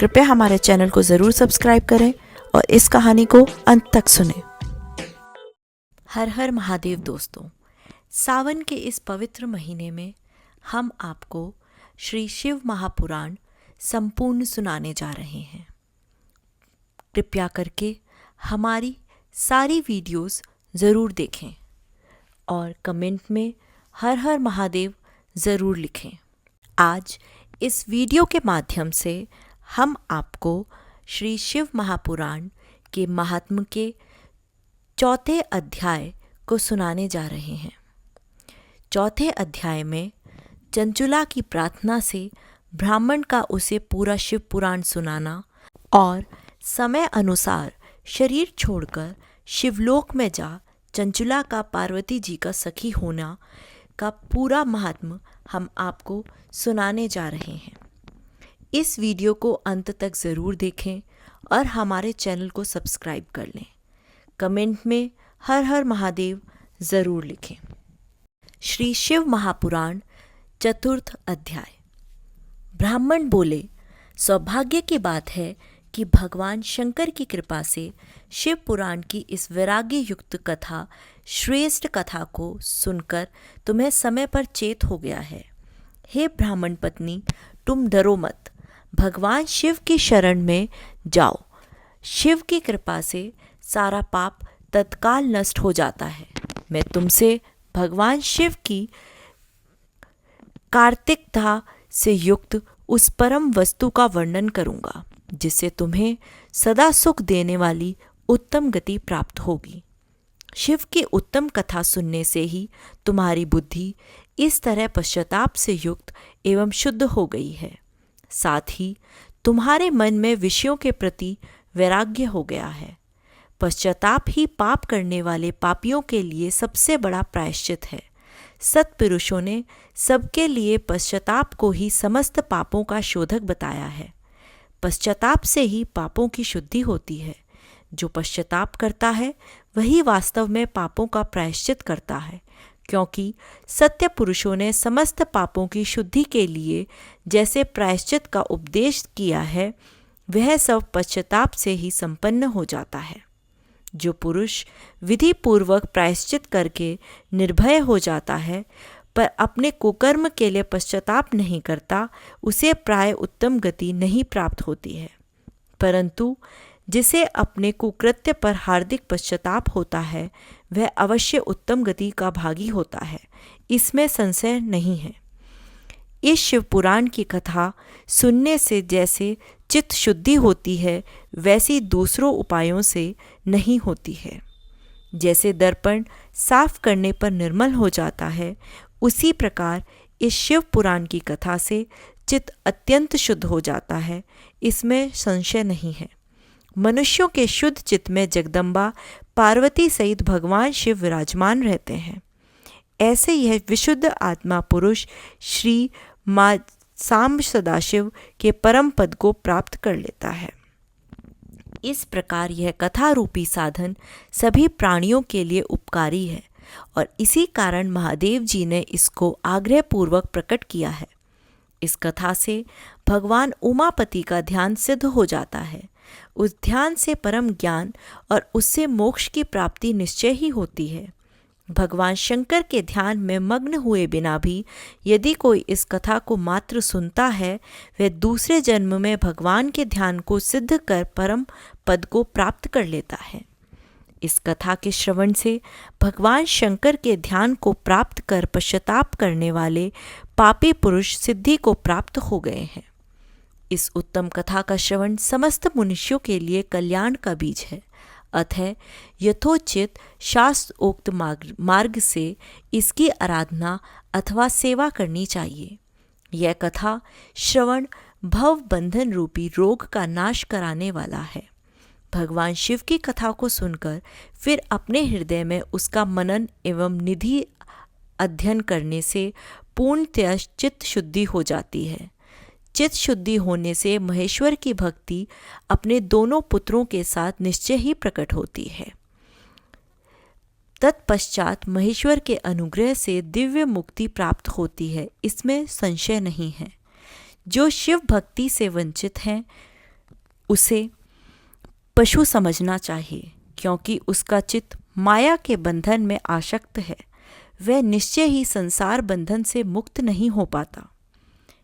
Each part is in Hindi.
कृपया हमारे चैनल को ज़रूर सब्सक्राइब करें और इस कहानी को अंत तक सुनें। हर हर महादेव दोस्तों, सावन के इस पवित्र महीने में हम आपको श्री शिव महापुराण संपूर्ण सुनाने जा रहे हैं। कृपया करके हमारी सारी वीडियोस ज़रूर देखें और कमेंट में हर हर महादेव ज़रूर लिखें। आज इस वीडियो के माध्यम से हम आपको श्री शिव महापुराण के महात्म्य के चौथे अध्याय को सुनाने जा रहे हैं। चौथे अध्याय में चंचुला की प्रार्थना से ब्राह्मण का उसे पूरा शिव पुराण सुनाना और समय अनुसार शरीर छोड़कर शिवलोक में जा चंचुला का पार्वती जी का सखी होना का पूरा महात्म्य हम आपको सुनाने जा रहे हैं। इस वीडियो को अंत तक ज़रूर देखें और हमारे चैनल को सब्सक्राइब कर लें। कमेंट में हर हर महादेव ज़रूर लिखें। श्री शिव महापुराण चतुर्थ अध्याय। ब्राह्मण बोले, सौभाग्य की बात है कि भगवान शंकर की कृपा से शिव पुराण की इस वैराग्य युक्त कथा, श्रेष्ठ कथा को सुनकर तुम्हें समय पर चेत हो गया है। हे ब्राह्मण पत्नी, तुम डरो मत, भगवान शिव की शरण में जाओ। शिव की कृपा से सारा पाप तत्काल नष्ट हो जाता है। मैं तुमसे भगवान शिव की कार्तिकता से युक्त उस परम वस्तु का वर्णन करूंगा, जिससे तुम्हें सदा सुख देने वाली उत्तम गति प्राप्त होगी। शिव की उत्तम कथा सुनने से ही तुम्हारी बुद्धि इस तरह पश्चाताप से युक्त एवं शुद्ध हो गई है। साथ ही तुम्हारे मन में विषयों के प्रति वैराग्य हो गया है। पश्चाताप ही पाप करने वाले पापियों के लिए सबसे बड़ा प्रायश्चित है। सत्पुरुषों ने सबके लिए पश्चाताप को ही समस्त पापों का शोधक बताया है। पश्चाताप से ही पापों की शुद्धि होती है। जो पश्चाताप करता है वही वास्तव में पापों का प्रायश्चित करता है, क्योंकि सत्य पुरुषों ने समस्त पापों की शुद्धि के लिए जैसे प्रायश्चित का उपदेश किया है, वह सब पश्चाताप से ही संपन्न हो जाता है। जो पुरुष विधि पूर्वक प्रायश्चित करके निर्भय हो जाता है पर अपने कुकर्म के लिए पश्चाताप नहीं करता, उसे प्राय उत्तम गति नहीं प्राप्त होती है। परंतु जिसे अपने कुकृत्य पर हार्दिक पश्चाताप होता है, वह अवश्य उत्तम गति का भागी होता है, इसमें संशय नहीं है। इस शिव पुराण की कथा सुनने से जैसे चित्त शुद्धि होती है, वैसी दूसरों उपायों से नहीं होती है। जैसे दर्पण साफ करने पर निर्मल हो जाता है, उसी प्रकार इस शिव पुराण की कथा से चित्त अत्यंत शुद्ध हो जाता है, इसमें संशय नहीं है। मनुष्यों के शुद्ध चित्त में जगदम्बा पार्वती सहित भगवान शिव विराजमान रहते हैं। ऐसे यह विशुद्ध आत्मा पुरुष श्री माँ सांब सदाशिव के परम पद को प्राप्त कर लेता है। इस प्रकार यह कथा रूपी साधन सभी प्राणियों के लिए उपकारी है और इसी कारण महादेव जी ने इसको आग्रहपूर्वक प्रकट किया है। इस कथा से भगवान उमापति का ध्यान सिद्ध हो जाता है। उस ध्यान से परम ज्ञान और उससे मोक्ष की प्राप्ति निश्चय ही होती है। भगवान शंकर के ध्यान में मग्न हुए बिना भी यदि कोई इस कथा को मात्र सुनता है, वह दूसरे जन्म में भगवान के ध्यान को सिद्ध कर परम पद को प्राप्त कर लेता है। इस कथा के श्रवण से भगवान शंकर के ध्यान को प्राप्त कर पश्चाताप करने वाले पापी पुरुष सिद्धि को प्राप्त हो गए हैं। इस उत्तम कथा का श्रवण समस्त मनुष्यों के लिए कल्याण का बीज है। अतः यथोचित शास्त्रोक्त मार्ग से इसकी आराधना अथवा सेवा करनी चाहिए। यह कथा श्रवण भव बंधन रूपी रोग का नाश कराने वाला है। भगवान शिव की कथा को सुनकर फिर अपने हृदय में उसका मनन एवं निधि अध्ययन करने से पूर्णतया चित्त शुद्धि हो जाती है। चित्त शुद्धि होने से महेश्वर की भक्ति अपने दोनों पुत्रों के साथ निश्चय ही प्रकट होती है। तत्पश्चात महेश्वर के अनुग्रह से दिव्य मुक्ति प्राप्त होती है, इसमें संशय नहीं है। जो शिव भक्ति से वंचित हैं उसे पशु समझना चाहिए, क्योंकि उसका चित्त माया के बंधन में आसक्त है। वह निश्चय ही संसार बंधन से मुक्त नहीं हो पाता।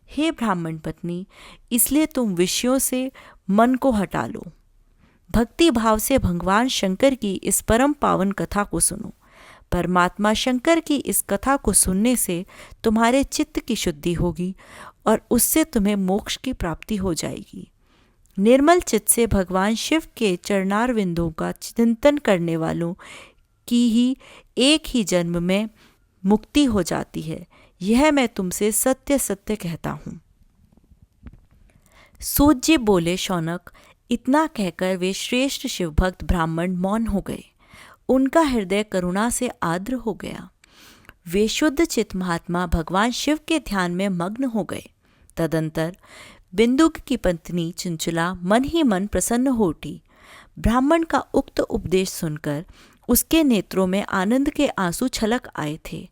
हे ब्राह्मण पत्नी, इसलिए तुम विषयों से मन को हटा लो। भक्ति भाव से भगवान शंकर की इस परम पावन कथा को सुनो। परमात्मा शंकर की इस कथा को सुनने से तुम्हारे चित्त की शुद्धि होगी और उससे तुम्हें मोक्ष की प्राप्ति हो जाएगी। निर्मल चित्त से भगवान शिव के चरणारविंदों का चिंतन करने वालों की ही एक ही जन्म में मुक्ति हो जाती है। यह मैं तुमसे सत्य सत्य कहता हूँ। सूत जी बोले, शौनक, इतना कहकर वे श्रेष्ठ शिवभक्त ब्राह्मण मौन हो गए। उनका हृदय करुणा से आर्द्र हो गया। वे शुद्ध चित्त महात्मा भगवान शिव के ध्यान में मग्न हो गए। तदंतर बिंदुक की पत्नी चंचला मन ही मन प्रसन्न हो उठी। ब्राह्मण का उक्त उपदेश सुनकर उसके नेत्रों में आनंद के आंसू छलक आए थे।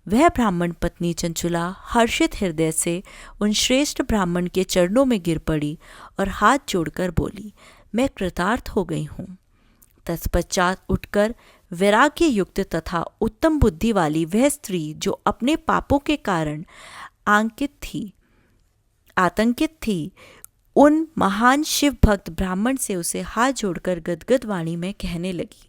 वह ब्राह्मण पत्नी चंचला हर्षित हृदय से उन श्रेष्ठ ब्राह्मण के चरणों में गिर पड़ी और हाथ जोड़कर बोली, मैं कृतार्थ हो गई हूँ। तत्पश्चात उठकर वैराग्य युक्त तथा उत्तम बुद्धि वाली वह स्त्री जो अपने पापों के कारण आतंकित थी, उन महान शिव भक्त ब्राह्मण से उसे हाथ जोड़कर गदगद वाणी में कहने लगी।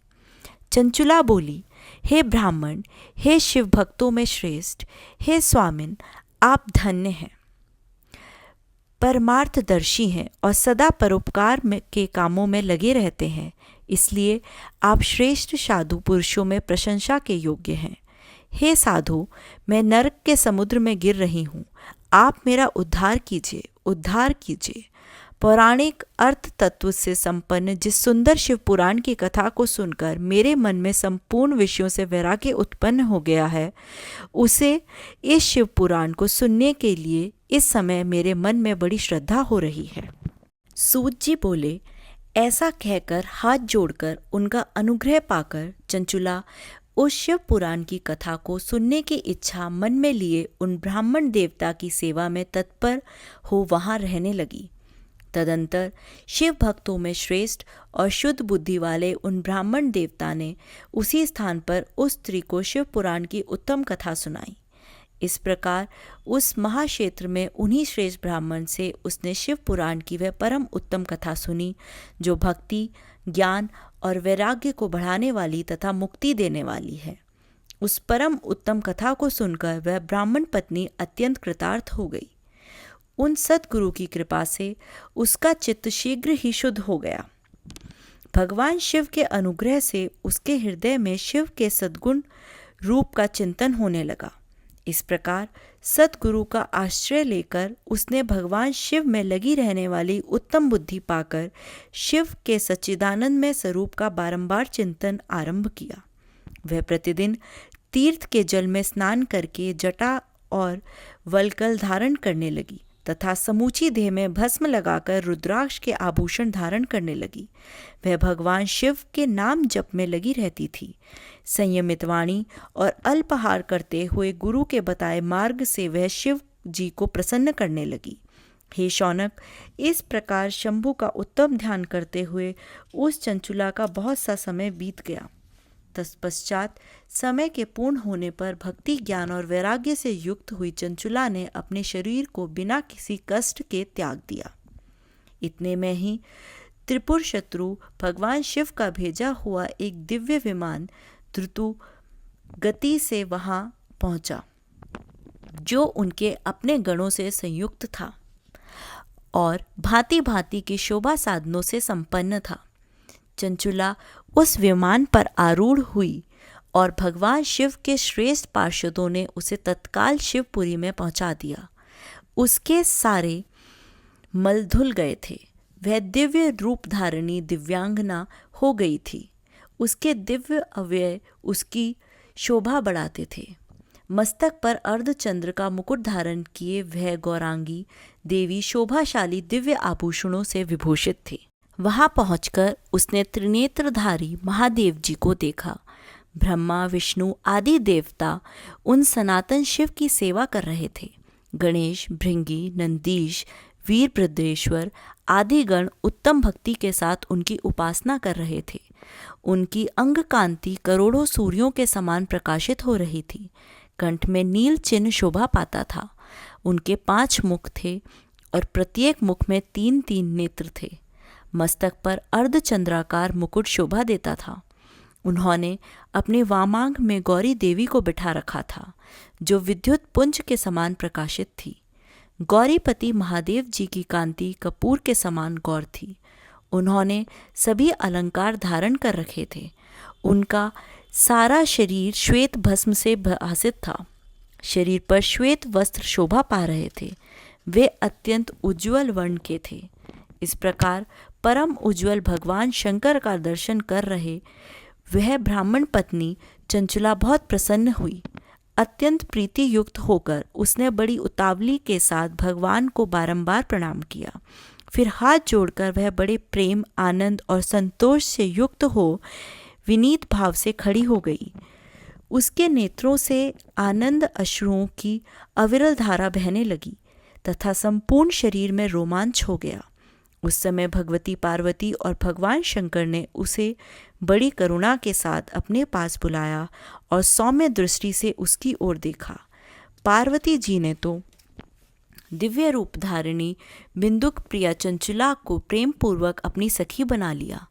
चंचुला बोली, हे ब्राह्मण, हे शिव भक्तों में श्रेष्ठ, हे स्वामिन, आप धन्य हैं, परमार्थदर्शी हैं और सदा परोपकार के कामों में लगे रहते हैं। इसलिए आप श्रेष्ठ साधु पुरुषों में प्रशंसा के योग्य हैं। हे साधु, मैं नरक के समुद्र में गिर रही हूँ, आप मेरा उद्धार कीजिए, उद्धार कीजिए। पौराणिक अर्थ तत्व से संपन्न जिस सुंदर शिव पुराण की कथा को सुनकर मेरे मन में संपूर्ण विषयों से वैराग्य उत्पन्न हो गया है, उसे इस शिव पुराण को सुनने के लिए इस समय मेरे मन में बड़ी श्रद्धा हो रही है। सूत जी बोले, ऐसा कहकर हाथ जोड़कर उनका अनुग्रह पाकर चंचुला उस शिव पुराण की कथा को सुनने की इच्छा मन में लिए उन ब्राह्मण देवता की सेवा में तत्पर हो वहाँ रहने लगी। तदंतर शिव भक्तों में श्रेष्ठ और शुद्ध बुद्धि वाले उन ब्राह्मण देवता ने उसी स्थान पर उस स्त्री को शिव पुराण की उत्तम कथा सुनाई। इस प्रकार उस महाक्षेत्र में उन्हीं श्रेष्ठ ब्राह्मण से उसने शिव पुराण की वह परम उत्तम कथा सुनी, जो भक्ति, ज्ञान और वैराग्य को बढ़ाने वाली तथा मुक्ति देने वाली है। उस परम उत्तम कथा को सुनकर वह ब्राह्मण पत्नी अत्यंत कृतार्थ हो गई। उन सद्गुरु की कृपा से उसका चित्त शीघ्र ही शुद्ध हो गया। भगवान शिव के अनुग्रह से उसके हृदय में शिव के सद्गुण रूप का चिंतन होने लगा। इस प्रकार सद्गुरु का आश्रय लेकर उसने भगवान शिव में लगी रहने वाली उत्तम बुद्धि पाकर शिव के सच्चिदानंदमय स्वरूप का बारंबार चिंतन आरंभ किया। वह प्रतिदिन तीर्थ के जल में स्नान करके जटा और वल्कल धारण करने लगी तथा समूची देह में भस्म लगाकर रुद्राक्ष के आभूषण धारण करने लगी। वह भगवान शिव के नाम जप में लगी रहती थी। संयमित वाणी और अल्पाहार करते हुए गुरु के बताए मार्ग से वह शिव जी को प्रसन्न करने लगी। हे शौनक, इस प्रकार शंभु का उत्तम ध्यान करते हुए उस चंचुला का बहुत सा समय बीत गया। तत्पश्चात समय के पूर्ण होने पर भक्ति, ज्ञान और वैराग्य से युक्त हुई चंचुला ने अपने शरीर को बिना किसी कष्ट के त्याग दिया। इतने में ही त्रिपुर शत्रु भगवान शिव का भेजा हुआ एक दिव्य विमान द्रुत गति से वहां पहुंचा, जो उनके अपने गणों से संयुक्त था और भांति भांति की शोभा साधनों से संपन्न था। चंचुला उस विमान पर आरूढ़ हुई और भगवान शिव के श्रेष्ठ पार्षदों ने उसे तत्काल शिवपुरी में पहुंचा दिया। उसके सारे मल धुल गए थे। वह दिव्य रूप धारिणी दिव्यांगना हो गई थी। उसके दिव्य अवयव उसकी शोभा बढ़ाते थे। मस्तक पर अर्धचंद्र का मुकुट धारण किए वह गौरांगी देवी शोभाशाली दिव्य आभूषणों से विभूषित थी। वहां पहुंचकर उसने त्रिनेत्रधारी महादेव जी को देखा। ब्रह्मा, विष्णु आदि देवता उन सनातन शिव की सेवा कर रहे थे। गणेश, भृंगी, नंदीश, वीरभद्रेश्वर आदि गण उत्तम भक्ति के साथ उनकी उपासना कर रहे थे। उनकी अंग कांति करोड़ों सूर्यों के समान प्रकाशित हो रही थी। कंठ में नील चिन्ह शोभा पाता था। उनके 5 मुख थे और प्रत्येक मुख में 3-3 नेत्र थे। मस्तक पर अर्धचंद्राकार मुकुट शोभा देता था। उन्होंने अपने वामांग में गौरी देवी को बिठा रखा था, जो विद्युत पुंज के समान प्रकाशित थी। गौरीपति महादेव जी की कांति कपूर के समान गौर थी। उन्होंने सभी अलंकार धारण कर रखे थे। उनका सारा शरीर श्वेत भस्म से भासित था। शरीर पर श्वेत वस्त्र शोभा पा रहे थे। वे अत्यंत उज्ज्वल वर्ण के थे। इस प्रकार परम उज्ज्वल भगवान शंकर का दर्शन कर रहे वह ब्राह्मण पत्नी चंचला बहुत प्रसन्न हुई। अत्यंत प्रीति युक्त होकर उसने बड़ी उतावली के साथ भगवान को बारंबार प्रणाम किया। फिर हाथ जोड़कर वह बड़े प्रेम, आनंद और संतोष से युक्त हो विनीत भाव से खड़ी हो गई। उसके नेत्रों से आनंद अश्रुओं की अविरल धारा बहने लगी तथा संपूर्ण शरीर में रोमांच हो गया। उस समय भगवती पार्वती और भगवान शंकर ने उसे बड़ी करुणा के साथ अपने पास बुलाया और सौम्य दृष्टि से उसकी ओर देखा। पार्वती जी ने तो दिव्य रूप धारिणी बिंदुक प्रिया चंचला को प्रेम पूर्वक अपनी सखी बना लिया।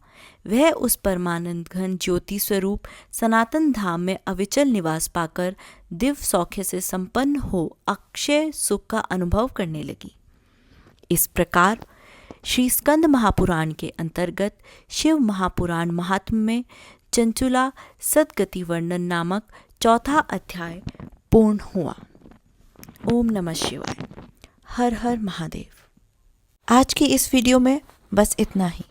वह उस परमानंद घन ज्योति स्वरूप सनातन धाम में अविचल निवास पाकर दिव्य सौख्य से संपन्न हो अक्षय सुख का अनुभव करने लगी। इस प्रकार श्री स्कंद महापुराण के अंतर्गत शिव महापुराण महात्म्य में चंचुला सद्गति वर्णन नामक 4था अध्याय पूर्ण हुआ। ओम नमः शिवाय। हर हर महादेव। आज की इस वीडियो में बस इतना ही।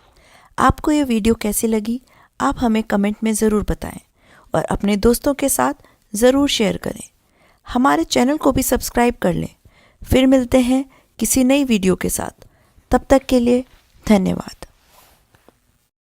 आपको ये वीडियो कैसी लगी आप हमें कमेंट में ज़रूर बताएं और अपने दोस्तों के साथ ज़रूर शेयर करें। हमारे चैनल को भी सब्सक्राइब कर लें। फिर मिलते हैं किसी नई वीडियो के साथ। तब तक के लिए धन्यवाद।